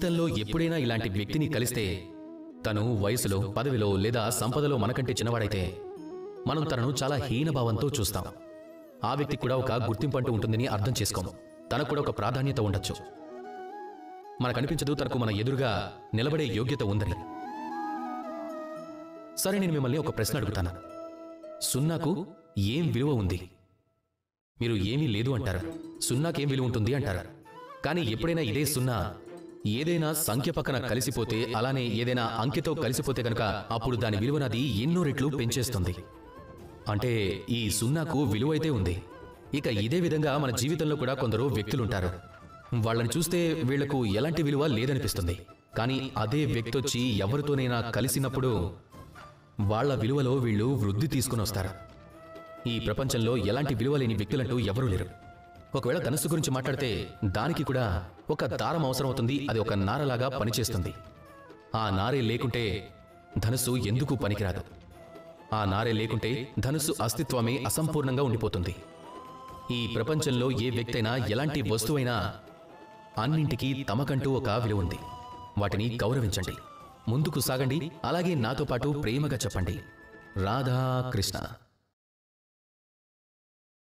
జీవితంలో ఎప్పుడైనా ఇలాంటి వ్యక్తిని కలిస్తే తను వయసులో, పదవిలో లేదా సంపదలో మనకంటే చిన్నవాడైతే మనం తనను చాలా హీనభావంతో చూస్తాం. ఆ వ్యక్తికి కూడా ఒక గుర్తింపు అంటూ ఉంటుందని అర్థం చేసుకోము. తనకు కూడా ఒక ప్రాధాన్యత ఉండొచ్చు. మనకనిపించదు తనకు మన ఎదురుగా నిలబడే యోగ్యత ఉందని. సరే, నేను మిమ్మల్ని ఒక ప్రశ్న అడుగుతాను. సున్నాకు ఏం విలువ ఉంది? మీరు ఏమీ లేదు అంటారు. సున్నాకేం విలువ ఉంటుంది అంటారు. కానీ ఎప్పుడైనా ఇదే సున్నా ఏదైనా సంఖ్య పక్కన కలిసిపోతే, అలానే ఏదైనా అంకెతో కలిసిపోతే కనుక అప్పుడు దాని విలువనది ఎన్నో రెట్లు పెంచేస్తుంది. అంటే ఈ సున్నాకు విలువైతే ఉంది. ఇక ఇదే విధంగా మన జీవితంలో కూడా కొందరు వ్యక్తులుంటారు. వాళ్ళని చూస్తే వీళ్లకు ఎలాంటి విలువ లేదనిపిస్తుంది. కానీ అదే వ్యక్తి వచ్చి ఎవరితోనైనా కలిసినప్పుడు వాళ్ల విలువలో వీళ్ళు వృద్ధి తీసుకుని వస్తారు. ఈ ప్రపంచంలో ఎలాంటి విలువ లేని వ్యక్తులంటూ ఎవరూ లేరు. ఒకవేళ ధనుస్సు గురించి మాట్లాడితే దానికి కూడా ఒక దారం అవసరం అవుతుంది. అది ఒక నారలాగా పనిచేస్తుంది. ఆ నారే లేకుంటే ధనుస్సు ఎందుకు పనికిరాదు. ఆ నారే లేకుంటే ధనుస్సు అస్తిత్వమే అసంపూర్ణంగా ఉండిపోతుంది. ఈ ప్రపంచంలో ఏ వ్యక్తి అయినా, ఎలాంటి వస్తువైనా అన్నింటికీ తమకంటూ ఒక విలువ ఉంది. వాటిని గౌరవించండి, ముందుకు సాగండి. అలాగే నాతో పాటు ప్రేమగా చెప్పండి, రాధా కృష్ణ.